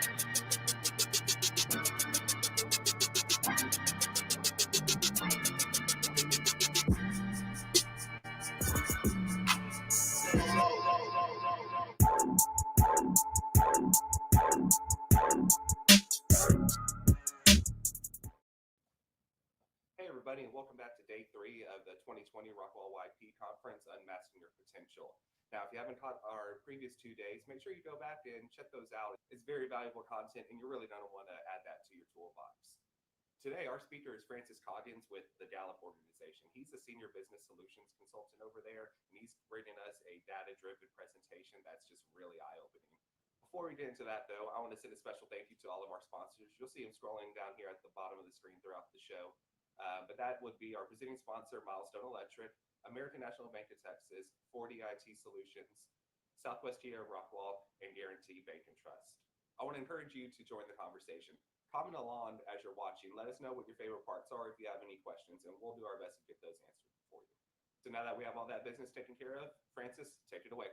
Hey, everybody, and welcome back to day 3 of the 2020 Rockwall YP conference, Unmasking Your Potential. Now, if you haven't caught our previous 2 days, make sure you go back and check those out. It's very valuable content, and you're really going to want to add that to your toolbox. Today, our speaker is Francis Coggins with the Gallup organization. He's a senior business solutions consultant over there, and he's bringing us a data-driven presentation that's just really eye-opening. Before we get into that, though, I want to send a special thank you to all of our sponsors. You'll see them scrolling down here at the bottom of the screen throughout the show. But that would be our visiting sponsor, Milestone Electric, American National Bank of Texas, 40 IT Solutions, Southwest GA Rockwall, and Guarantee Bank and Trust. I want to encourage you to join the conversation. Comment along as you're watching. Let us know what your favorite parts are if you have any questions, and we'll do our best to get those answered for you. So now that we have all that business taken care of, Francis, take it away.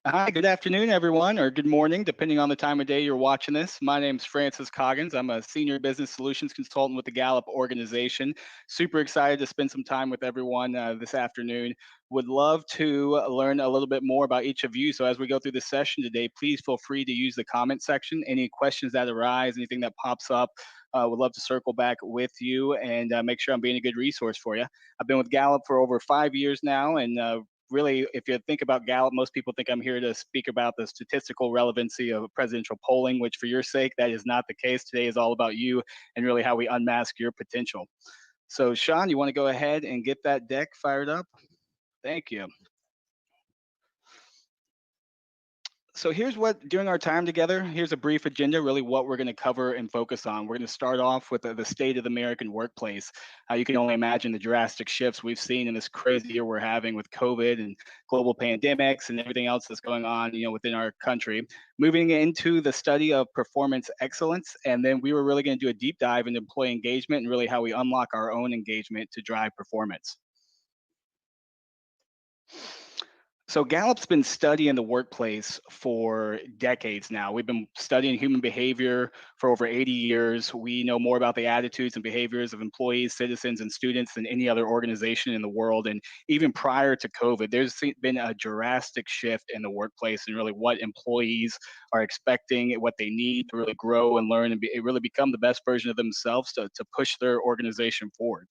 Hi, good afternoon, everyone, or good morning, depending on the time of day you're watching this. My name is Francis Coggins. I'm a senior business solutions consultant with the Gallup organization. Super excited to spend some time with everyone this afternoon. Would love to learn a little bit more about each of you. So as we go through this session today, please feel free to use the comment section. Any questions that arise, anything that pops up, would love to circle back with you and make sure I'm being a good resource for you. I've been with Gallup for over 5 years now, and really, if you think about Gallup, most people think I'm here to speak about the statistical relevancy of presidential polling, which for your sake, that is not the case. Today is all about you and really how we unmask your potential. So Sean, you want to go ahead and get that deck fired up? Thank you. So here's what, during our time together, here's a brief agenda, really what we're going to cover and focus on. We're going to start off with the state of the American workplace. You can only imagine the drastic shifts we've seen in this crazy year we're having with COVID and global pandemics and everything else that's going on, within our country. Moving into the study of performance excellence, and then we were really going to do a deep dive into employee engagement and really how we unlock our own engagement to drive performance. So Gallup's been studying the workplace for decades now. We've been studying human behavior for over 80 years. We know more about the attitudes and behaviors of employees, citizens, and students than any other organization in the world. And even prior to COVID, there's been a drastic shift in the workplace and really what employees are expecting, what they need to really grow and learn and really become the best version of themselves to push their organization forward.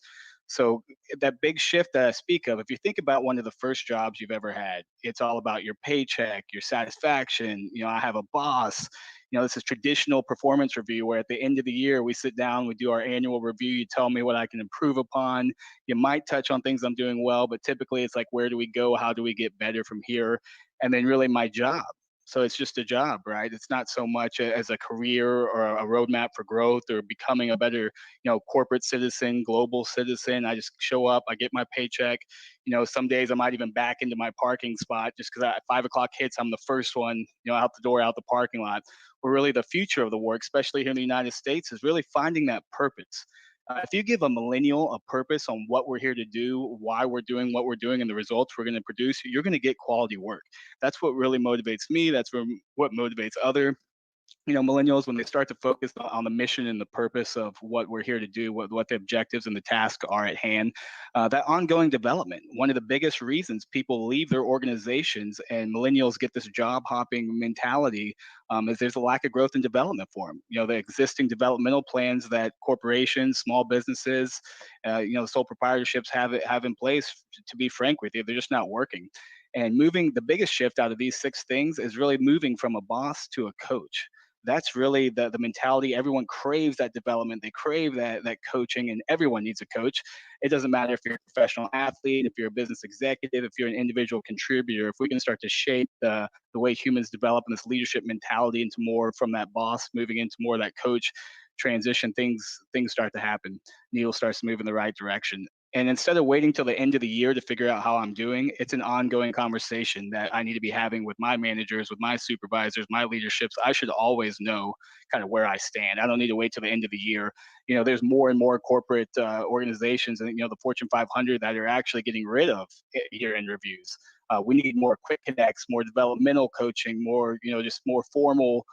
So that big shift that I speak of, if you think about one of the first jobs you've ever had, it's all about your paycheck, your satisfaction. I have a boss. This is traditional performance review where at the end of the year, we sit down, we do our annual review. You tell me what I can improve upon. You might touch on things I'm doing well, but typically it's like, where do we go? How do we get better from here? And then really my job. So it's just a job, right? It's not so much as a career or a roadmap for growth or becoming a better, corporate citizen, global citizen. I just show up, I get my paycheck. Some days I might even back into my parking spot just because at 5 o'clock hits, I'm the first one, out the door, out the parking lot. But really the future of the work, especially here in the United States, is really finding that purpose. If you give a millennial a purpose on what we're here to do, why we're doing what we're doing, and the results we're going to produce, you're going to get quality work. That's what really motivates me. That's what motivates other millennials when they start to focus on the mission and the purpose of what we're here to do, what the objectives and the tasks are at hand. That ongoing development, one of the biggest reasons people leave their organizations and millennials get this job hopping mentality is there's a lack of growth and development for them. The existing developmental plans that corporations, small businesses, sole proprietorships have in place, to be frank with you, they're just not working. And the biggest shift out of these 6 things is really moving from a boss to a coach. That's really the mentality. Everyone craves that development. They crave that coaching, and everyone needs a coach. It doesn't matter if you're a professional athlete, if you're a business executive, if you're an individual contributor. If we can start to shape the way humans develop and this leadership mentality into more from that boss, moving into more of that coach transition, things start to happen. Needle starts to move in the right direction. And instead of waiting till the end of the year to figure out how I'm doing, it's an ongoing conversation that I need to be having with my managers, with my supervisors, my leaderships. I should always know kind of where I stand. I don't need to wait till the end of the year. There's more and more corporate organizations and, the Fortune 500 that are actually getting rid of year-end reviews. We need more quick connects, more developmental coaching, more, just more formal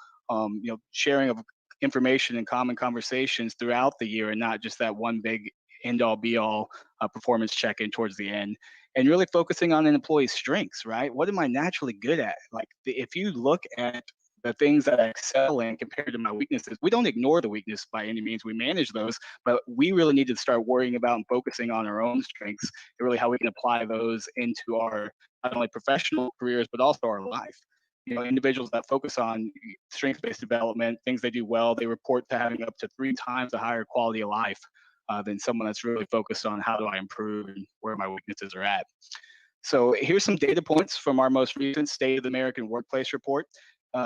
sharing of information and common conversations throughout the year, and not just that one big end all be all performance check in towards the end. And really focusing on an employee's strengths, right? What am I naturally good at? Like, if you look at the things that I excel in compared to my weaknesses, we don't ignore the weakness by any means. We manage those, but we really need to start worrying about and focusing on our own strengths and really how we can apply those into our not only professional careers, but also our life. Individuals that focus on strength-based development, things they do well, they report to having up to 3 times a higher quality of life than someone that's really focused on how do I improve and where my weaknesses are at. So here's some data points from our most recent State of the American Workplace report.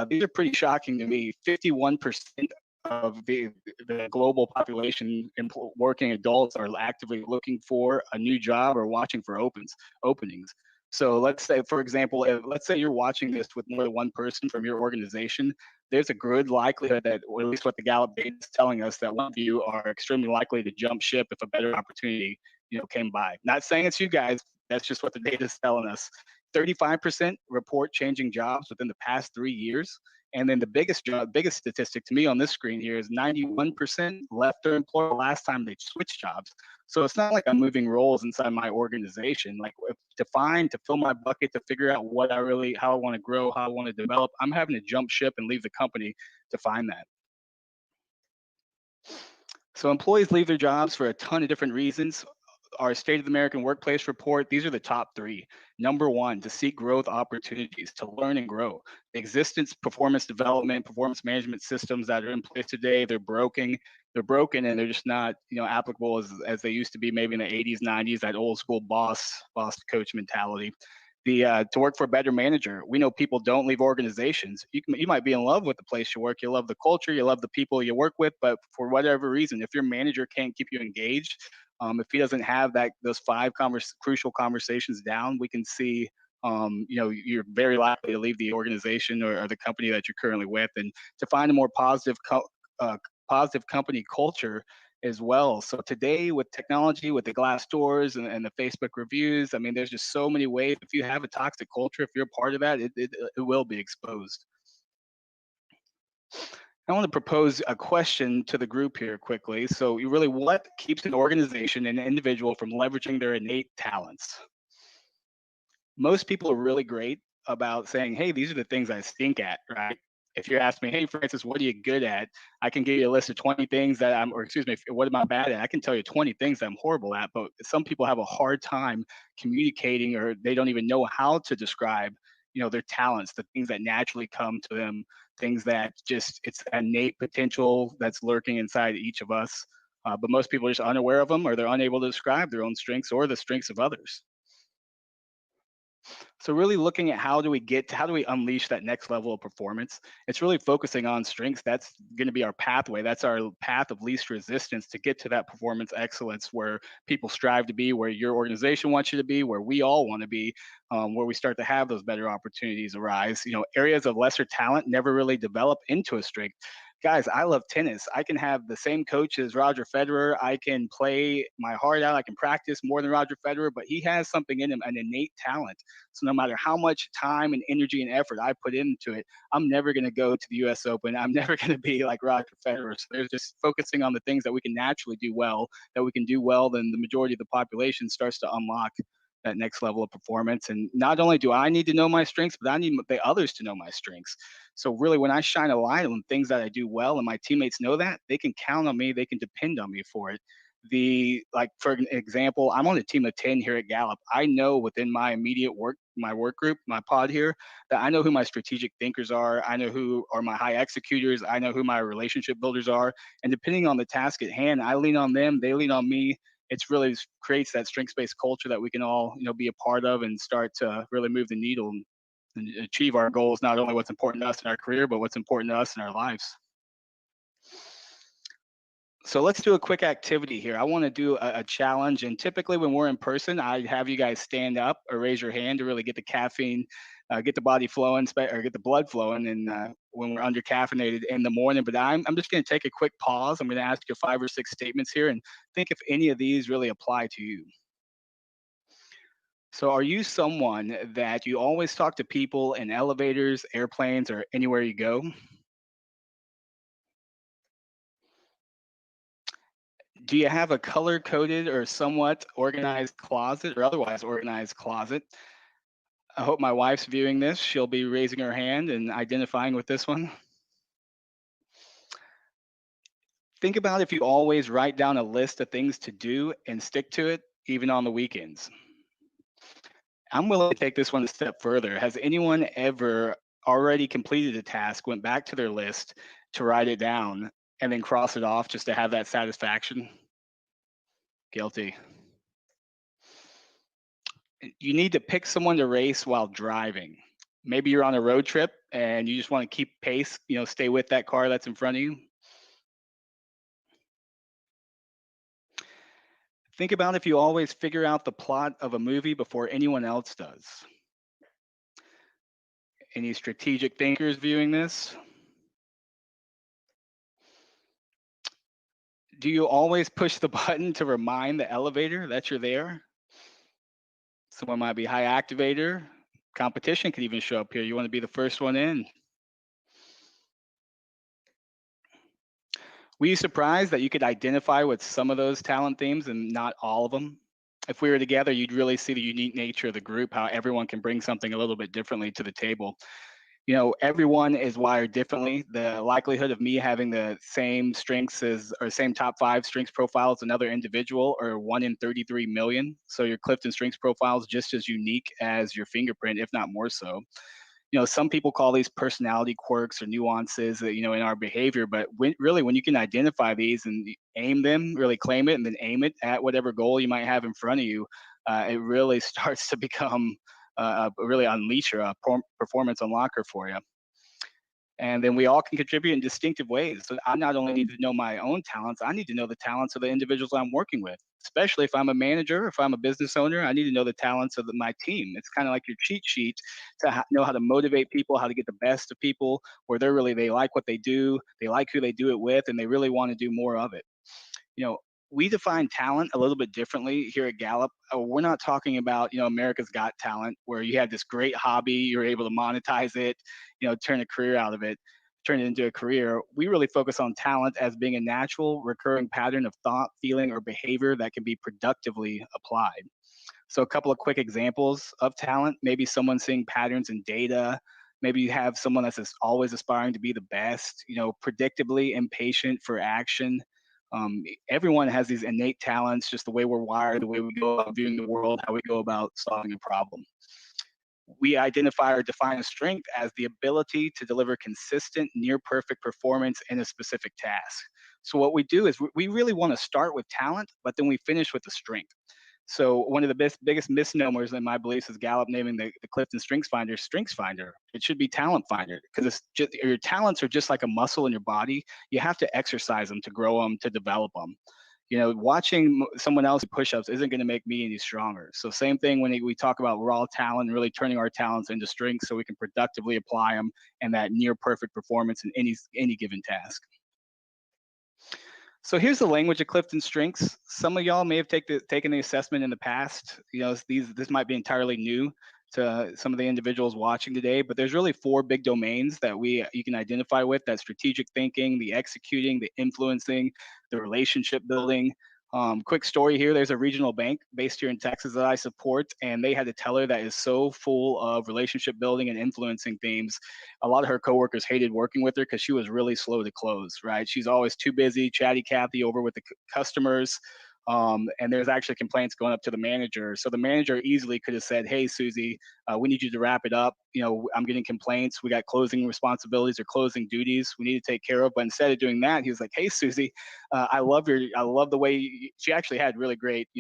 These are pretty shocking to me. 51% of the global population, working adults, are actively looking for a new job or watching for openings. So let's say, for example, let's say you're watching this with more than one person from your organization. There's a good likelihood that, or at least what the Gallup data is telling us, that one of you are extremely likely to jump ship if a better opportunity, came by. Not saying it's you guys. That's just what the data is telling us. 35% report changing jobs within the past 3 years. And then the biggest statistic to me on this screen here is 91% left their employer last time they switched jobs. So it's not like I'm moving roles inside my organization. Like, to fill my bucket, to figure out how I want to grow, how I want to develop, I'm having to jump ship and leave the company to find that. So employees leave their jobs for a ton of different reasons. Our State of the American Workplace report, these are the top three. Number one, to seek growth opportunities, to learn and grow. The existence, performance development, performance management systems that are in place today, they're broken. They're broken, and they're just not, applicable as they used to be maybe in the 80s, 90s, that old school boss coach mentality. To work for a better manager. We know people don't leave organizations. You might be in love with the place you work. You love the culture. You love the people you work with. But for whatever reason, if your manager can't keep you engaged, if he doesn't have those five crucial conversations down, we can see, you're very likely to leave the organization or the company that you're currently with, and to find a more positive company culture as well. So today, with technology, with the glass doors and the Facebook reviews, I mean, there's just so many ways. If you have a toxic culture, if you're a part of that, it will be exposed. I want to propose a question to the group here quickly. So, what keeps an organization and an individual from leveraging their innate talents? Most people are really great about saying, hey, these are the things I stink at, right? If you ask me, hey, Francis, what are you good at? I can give you a list of 20 things or excuse me, what am I bad at? I can tell you 20 things that I'm horrible at, but some people have a hard time communicating, or they don't even know how to describe, their talents, the things that naturally come to them, things that just, it's innate potential that's lurking inside each of us. But most people are just unaware of them, or they're unable to describe their own strengths or the strengths of others. So really looking at how do we unleash that next level of performance? It's really focusing on strengths. That's going to be our pathway. That's our path of least resistance to get to that performance excellence where people strive to be, where your organization wants you to be, where we all want to be, where we start to have those better opportunities arise. Areas of lesser talent never really develop into a strength. Guys, I love tennis. I can have the same coach as Roger Federer. I can play my heart out. I can practice more than Roger Federer, but he has something in him, an innate talent. So no matter how much time and energy and effort I put into it, I'm never going to go to the US Open. I'm never going to be like Roger Federer. So there's just focusing on the things that we can naturally do well, then the majority of the population starts to unlock that next level of performance. And not only do I need to know my strengths, but I need the others to know my strengths. So really, when I shine a light on things that I do well and my teammates know that, they can count on me, they can depend on me for it. For example, I'm on a team of 10 here at Gallup. I know within my immediate my work group, my pod here, that I know who my strategic thinkers are. I know who are my high executors. I know who my relationship builders are. And depending on the task at hand, I lean on them, they lean on me. It's really creates that strengths-based culture that we can all, be a part of and start to really move the needle and achieve our goals, not only what's important to us in our career, but what's important to us in our lives. So let's do a quick activity here. I want to do a challenge, and typically when we're in person, I have you guys stand up or raise your hand to really get the caffeine, get the body flowing, or get the blood flowing, and when we're under caffeinated in the morning. But I'm just going to take a quick pause. I'm going to ask you 5 or 6 statements here, and think if any of these really apply to you. So are you someone that you always talk to people in elevators, airplanes, or anywhere you go? Do you have a color coded or somewhat organized closet or otherwise organized closet? I hope my wife's viewing this. She'll be raising her hand and identifying with this one. Think about if you always write down a list of things to do and stick to it, even on the weekends. I'm willing to take this one a step further. Has anyone ever already completed a task, went back to their list to write it down, and then cross it off just to have that satisfaction? Guilty. You need to pick someone to race while driving. Maybe you're on a road trip and you just want to keep pace, stay with that car that's in front of you. Think about if you always figure out the plot of a movie before anyone else does. Any strategic thinkers viewing this? Do you always push the button to remind the elevator that you're there? Someone might be high activator. Competition could even show up here. You want to be the first one in. Were you surprised that you could identify with some of those talent themes and not all of them? If we were together, you'd really see the unique nature of the group, how everyone can bring something a little bit differently to the table. Everyone is wired differently. The likelihood of me having the same strengths as or same top 5 strengths profile as another individual are 1 in 33 million. So your Clifton strengths profile is just as unique as your fingerprint, if not more so. Some people call these personality quirks or nuances, in our behavior, but when you can identify these and aim them, really claim it, and then aim it at whatever goal you might have in front of you, it really starts to become really unleash a performance unlocker for you. And then we all can contribute in distinctive ways. So I not only need to know my own talents, I need to know the talents of the individuals I'm working with. Especially if I'm a manager, if I'm a business owner, I need to know the talents of my team. It's kind of like your cheat sheet to know how to motivate people, how to get the best of people, where they like what they do, they like who they do it with, and they really want to do more of it. you know, we define talent a little bit differently here at Gallup. We're not talking about, America's Got Talent, where you have this great hobby, you're able to monetize it, turn a career out of it, turn it into a career. We really focus on talent as being a natural, recurring pattern of thought, feeling, or behavior that can be productively applied. So a couple of quick examples of talent, maybe someone seeing patterns in data. Maybe you have someone that's always aspiring to be the best, predictably impatient for action. Everyone has these innate talents, just the way we're wired, the way we go about viewing the world, how we go about solving a problem. We identify or define a strength as the ability to deliver consistent, near perfect performance in a specific task. So what we do is we really want to start with talent, but then we finish with the strength. So one of the biggest misnomers in my beliefs is Gallup naming the Clifton Strengths Finder Strengths Finder. It should be Talent Finder, because it's just, your talents are just like a muscle in your body. You have to exercise them to grow them, to develop them. Watching someone else do push-ups isn't going to make me any stronger. So same thing when we talk about raw talent, really turning our talents into strengths so we can productively apply them and that near perfect performance in any given task. So here's the language of Clifton Strengths. Some of y'all may have taken the assessment in the past. This might be entirely new to some of the individuals watching today, but there's really 4 big domains that you can identify with: that strategic thinking, the executing, the influencing, the relationship building. Quick story here: there's a regional bank based here in Texas that I support, and they had a teller that is so full of relationship building and influencing themes. A lot of her coworkers hated working with her because she was really slow to close, right? She's always too busy, chatty Cathy over with the customers. And there's actually complaints going up to the manager. So the manager easily could have said, "Hey, Susie, we need you to wrap it up. I'm getting complaints. We got closing responsibilities or closing duties we need to take care of." But instead of doing that, he was like, "Hey, Susie, I love the way she actually had really great,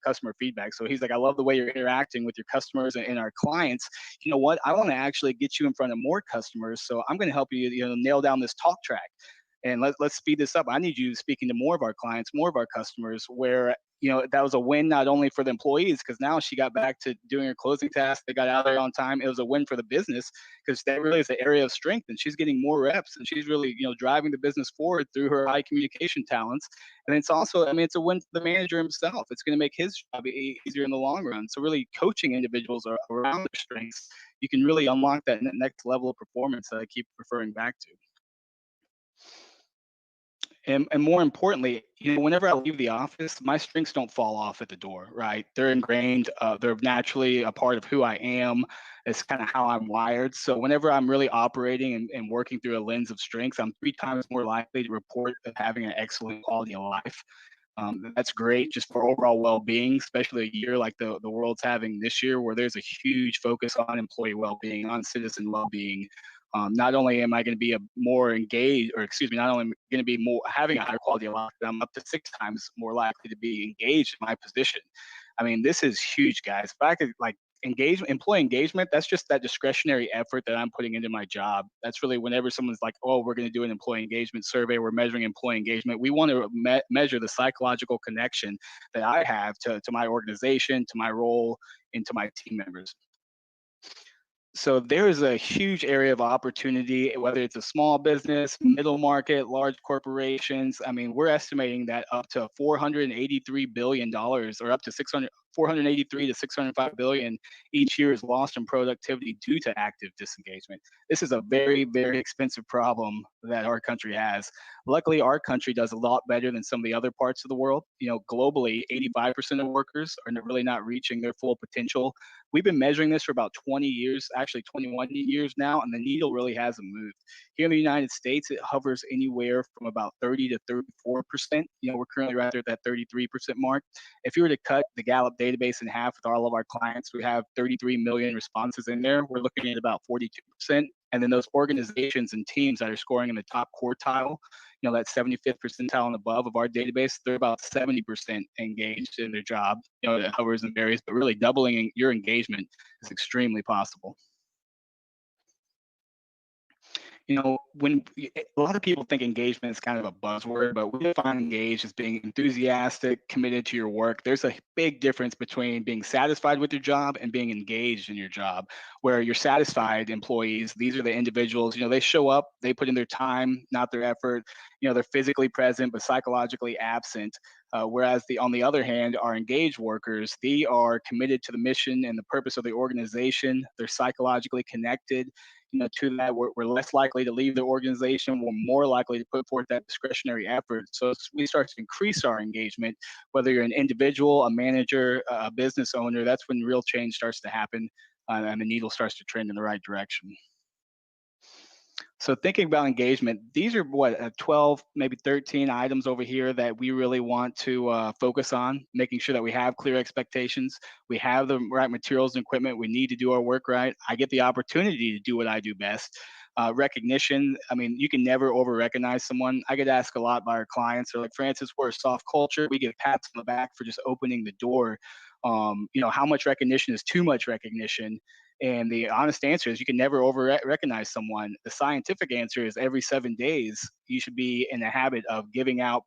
customer feedback. So he's like, I love the way you're interacting with your customers and our clients. You know what? I want to actually get you in front of more customers. So I'm going to help you, nail down this talk track. And let's speed this up. I need you speaking to more of our clients, more of our customers, where that was a win not only for the employees, because now she got back to doing her closing task. They got out there on time. It was a win for the business, because that really is the area of strength, and she's getting more reps, and she's really driving the business forward through her high communication talents. And it's also, it's a win for the manager himself. It's going to make his job easier in the long run. So really coaching individuals around their strengths, you can really unlock that next level of performance that I keep referring back to. And more importantly, whenever I leave the office, my strengths don't fall off at the door, right? They're ingrained. They're naturally a part of who I am. It's kind of how I'm wired. So whenever I'm really operating and working through a lens of strengths, I'm 3 times more likely to report of having an excellent quality of life. That's great just for overall well-being, especially a year like the world's having this year, where there's a huge focus on employee well-being, on citizen well-being. Not only am I going to be a more engaged, or excuse me, not only am I going to be more having a higher quality of life, but I'm up to 6 times more likely to be engaged in my position. I mean, this is huge, guys. If I could like employee engagement, that's just that discretionary effort that I'm putting into my job. That's really whenever someone's like, oh, we're going to do an employee engagement survey, we're measuring employee engagement. We want to measure the psychological connection that I have to my organization, to my role, and to my team members. So there is a huge area of opportunity, whether it's a small business, middle market, large corporations. I mean, we're estimating that up to $483 billion, or up to 483 to 605 billion each year is lost in productivity due to active disengagement. This is a very, very expensive problem that our country has. Luckily, our country does a lot better than some of the other parts of the world. Globally, 85% of workers are really not reaching their full potential. We've been measuring this for about 20 years, actually 21 years now, and the needle really hasn't moved. Here in the United States, it hovers anywhere from about 30 to 34%. We're currently right there at that 33% mark. If you were to cut the Gallup database in half with all of our clients, we have 33 million responses in there. We're looking at about 42%. And then those organizations and teams that are scoring in the top quartile, that 75th percentile and above of our database, they're about 70% engaged in their job. It hovers and varies, but really doubling your engagement is extremely possible. When a lot of people think engagement is kind of a buzzword, but we define engaged as being enthusiastic, committed to your work. There's a big difference between being satisfied with your job and being engaged in your job. Where you're satisfied employees, these are the individuals, they show up, they put in their time, not their effort. They're physically present, but psychologically absent. Whereas on the other hand, our engaged workers, they are committed to the mission and the purpose of the organization. They're psychologically connected to that. We're less likely to leave the organization. We're more likely to put forth that discretionary effort. So as we start to increase our engagement, whether you're an individual, a manager, a business owner, that's when real change starts to happen, and the needle starts to trend in the right direction. So thinking about engagement, these are 12, maybe 13 items over here that we really want to focus on, making sure that we have clear expectations, we have the right materials and equipment, we need to do our work right. I get the opportunity to do what I do best. Recognition, I mean, you can never over recognize someone. I get asked a lot by our clients. They're like, Francis, we're a soft culture. We get pats on the back for just opening the door. How much recognition is too much recognition? And the honest answer is you can never over recognize someone. The scientific answer is every 7 days, you should be in the habit of giving out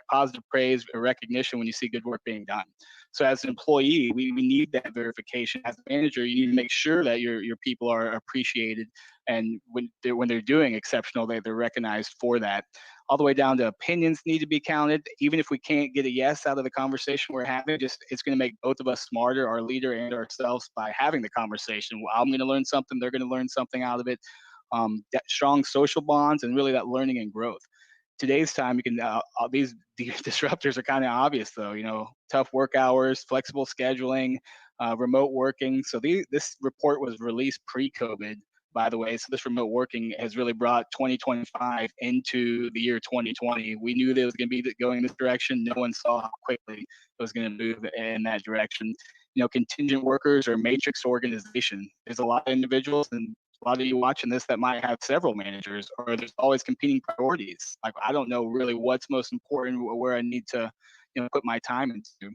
positive praise or recognition when you see good work being done. So as an employee, we need that verification. As a manager, you need to make sure that your people are appreciated, and when they're doing exceptional, they're recognized for that. All the way down to opinions need to be counted. Even if we can't get a yes out of the conversation we're having, it's going to make both of us smarter, our leader and ourselves, by having the conversation. I'm going to learn something, they're going to learn something out of it. That strong social bonds and really that learning and growth. Today's time, you can these disruptors are kind of obvious though. Tough work hours, flexible scheduling, remote working. So this report was released pre-COVID, by the way. So this remote working has really brought 2025 into the year 2020. We knew that it was going to be going this direction. No one saw how quickly it was going to move in that direction. Contingent workers or matrix organization. There's a lot of individuals and a lot of you watching this that might have several managers, or there's always competing priorities. Like, I don't know really what's most important, where I need to, put my time into.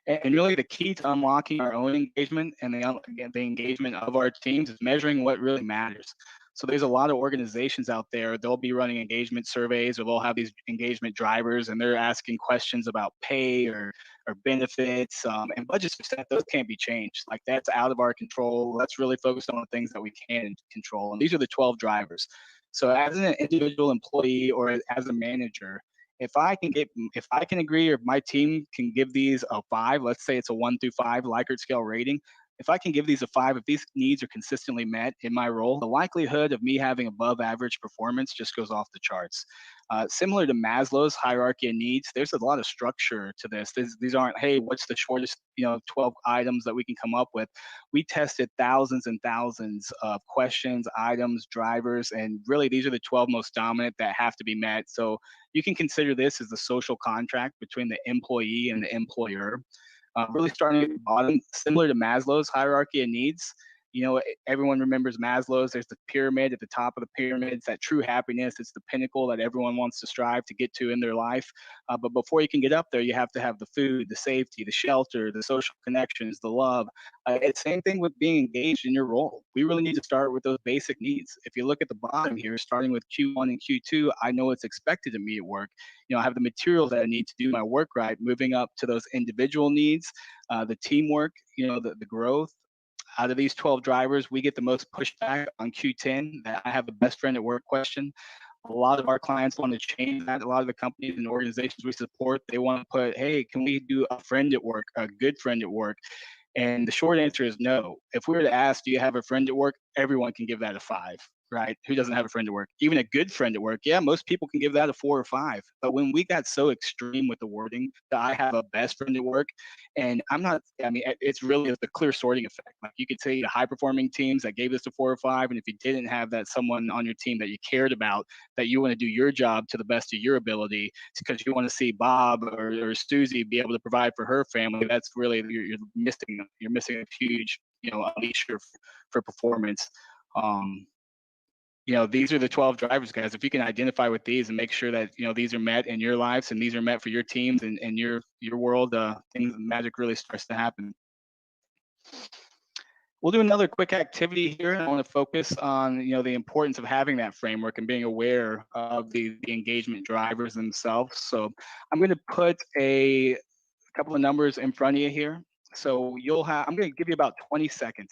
And really the key to unlocking our own engagement and the engagement of our teams is measuring what really matters. So there's a lot of organizations out there, they'll be running engagement surveys, or they'll have these engagement drivers, and they're asking questions about pay or benefits, and budgets are set. Those can't be changed. Like, that's out of our control. Let's really focus on the things that we can control. And these are the 12 drivers. So as an individual employee or as a manager, if I can agree, or my team can give these a 5, let's say it's a 1 through 5 Likert scale rating, if I can give these a 5, if these needs are consistently met in my role, the likelihood of me having above average performance just goes off the charts. Similar to Maslow's hierarchy of needs, there's a lot of structure to this. These aren't, hey, what's the shortest, 12 items that we can come up with. We tested thousands and thousands of questions, items, drivers, and really these are the 12 most dominant that have to be met. So you can consider this as the social contract between the employee and the employer. Really starting at the bottom, similar to Maslow's hierarchy of needs. Everyone remembers Maslow's. There's the pyramid at the top of the pyramid. It's that true happiness. It's the pinnacle that everyone wants to strive to get to in their life. But before you can get up there, you have to have the food, the safety, the shelter, the social connections, the love. It's the same thing with being engaged in your role. We really need to start with those basic needs. If you look at the bottom here, starting with Q1 and Q2, I know it's expected of me at work. I have the materials that I need to do my work right, moving up to those individual needs, the teamwork, the growth. Out of these 12 drivers, we get the most pushback on Q10, that I have a best friend at work question. A lot of our clients want to change that. A lot of the companies and organizations we support, they want to put, hey, can we do a friend at work, a good friend at work? And the short answer is no. If we were to ask, do you have a friend at work? Everyone can give that a 5, right? Who doesn't have a friend at work? Even a good friend at work, yeah, most people can give that a 4 or 5. But when we got so extreme with the wording that I have a best friend at work, and it's really the clear sorting effect. Like you could say the high performing teams that gave this a 4 or 5, and if you didn't have that someone on your team that you cared about, that you want to do your job to the best of your ability, because you want to see Bob or Susie be able to provide for her family, that's really you're missing a huge unleasher for performance. Um, these are the 12 drivers, guys. If you can identify with these and make sure that these are met in your lives and these are met for your teams and your world, things magic really starts to happen. We'll do another quick activity here. I want to focus on the importance of having that framework and being aware of the engagement drivers themselves. So I'm going to put a couple of numbers in front of you here. So I'm going to give you about 20 seconds.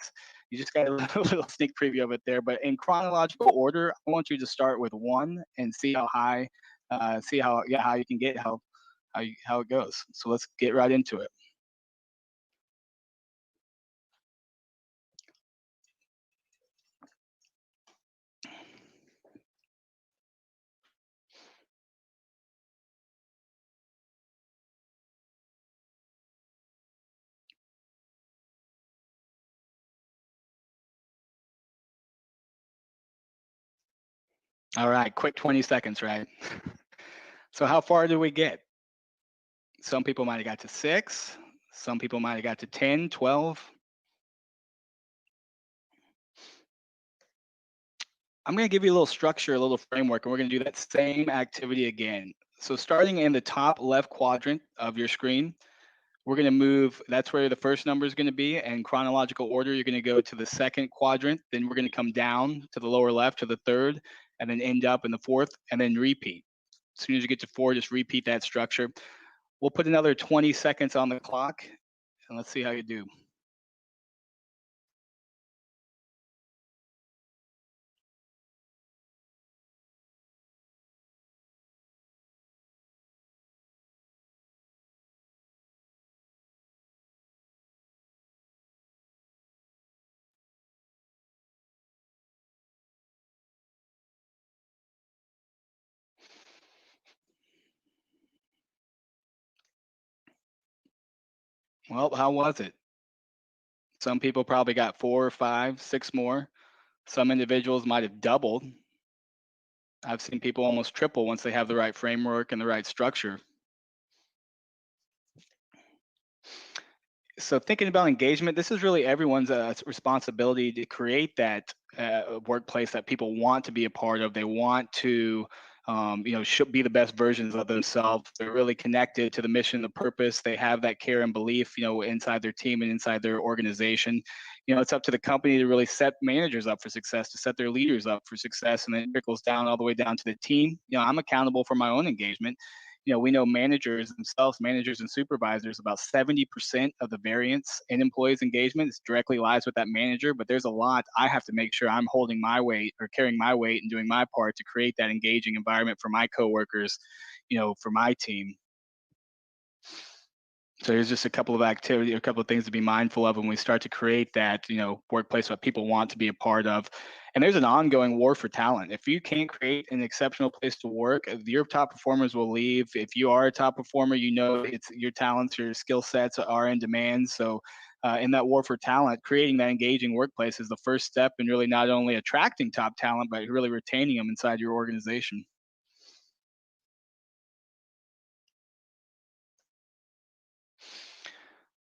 You just got a little sneak preview of it there, but in chronological order, I want you to start with 1 and see how high, how you can get, how it goes. So let's get right into it. All right, quick 20 seconds, right? So how far did we get? Some people might have got to 6. Some people might have got to 10, 12. I'm going to give you a little structure, a little framework, and we're going to do that same activity again. So starting in the top left quadrant of your screen, we're going to move, that's where the first number is going to be. And chronological order, you're going to go to the second quadrant. Then we're going to come down to the lower left to the third, and then end up in the fourth, and then repeat. As soon as you get to 4, just repeat that structure. We'll put another 20 seconds on the clock, and let's see how you do. Well, how was it? Some people probably got 4 or 5, 6 more. Some individuals might have doubled. I've seen people almost triple once they have the right framework and the right structure. So thinking about engagement, this is really everyone's responsibility to create that workplace that people want to be a part of. They want to, should be the best versions of themselves. They're really connected to the mission, the purpose. They have that care and belief, inside their team and inside their organization. It's up to the company to really set managers up for success, to set their leaders up for success, and then it trickles down all the way down to the team. I'm accountable for my own engagement. We know managers themselves, managers and supervisors, about 70% of the variance in employees' engagement directly lies with that manager. But there's a lot I have to make sure I'm holding my weight or carrying my weight and doing my part to create that engaging environment for my coworkers, for my team. So here's just a couple of activity, a couple of things to be mindful of when we start to create that, workplace that people want to be a part of. And there's an ongoing war for talent. If you can't create an exceptional place to work, your top performers will leave. If you are a top performer, it's your talents, your skill sets are in demand. So in that war for talent, creating that engaging workplace is the first step in really not only attracting top talent, but really retaining them inside your organization.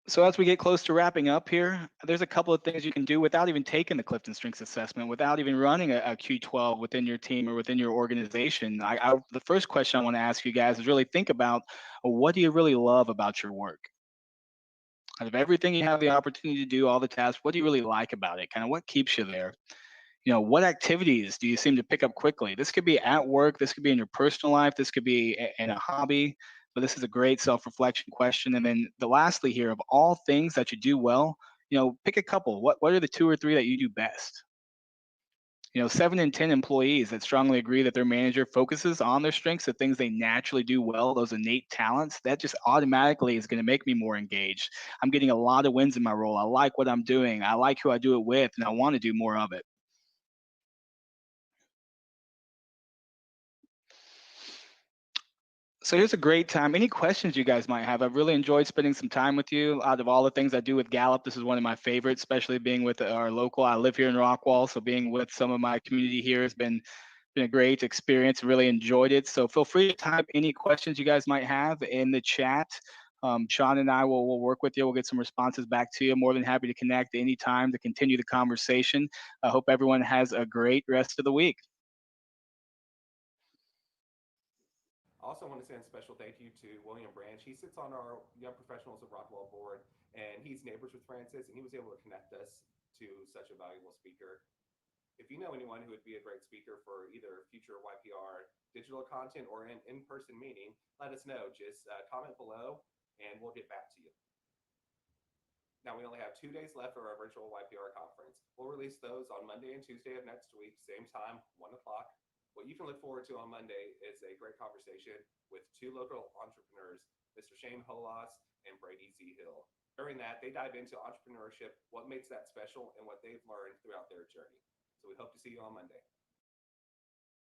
So as we get close to wrapping up here, there's a couple of things you can do without even taking the Clifton Strengths Assessment, without even running a Q12 within your team or within your organization. The first question I want to ask you guys is really think about what do you really love about your work? Out of everything you have the opportunity to do, all the tasks, what do you really like about it? Kind of what keeps you there? What activities do you seem to pick up quickly? This could be at work, this could be in your personal life, this could be in a hobby, but this is a great self-reflection question. And then the lastly here, of all things that you do well, pick a couple. What are the two or three that you do best? 7 in 10 employees that strongly agree that their manager focuses on their strengths, the things they naturally do well, those innate talents, that just automatically is going to make me more engaged. I'm getting a lot of wins in my role. I like what I'm doing. I like who I do it with, and I want to do more of it. So here's a great time. Any questions you guys might have? I've really enjoyed spending some time with you. Out of all the things I do with Gallup, this is one of my favorites, especially being with our local. I live here in Rockwall, so being with some of my community here has been a great experience. Really enjoyed it. So feel free to type any questions you guys might have in the chat. Sean and I will work with you. We'll get some responses back to you. More than happy to connect anytime to continue the conversation. I hope everyone has a great rest of the week. I also want to send a special thank you to William Branch. He sits on our Young Professionals of Rockwall board, and he's neighbors with Francis, and he was able to connect us to such a valuable speaker. If you know anyone who would be a great speaker for either future YPR digital content or an in-person meeting, let us know. Just comment below, and we'll get back to you. Now we only have 2 days left for our virtual YPR conference. We'll release those on Monday and Tuesday of next week, same time, 1 o'clock. What you can look forward to on Monday is a great conversation with two local entrepreneurs, Mr. Shane Holas and Brady Z. Hill. During that, they dive into entrepreneurship, what makes that special, and what they've learned throughout their journey. So we hope to see you on Monday.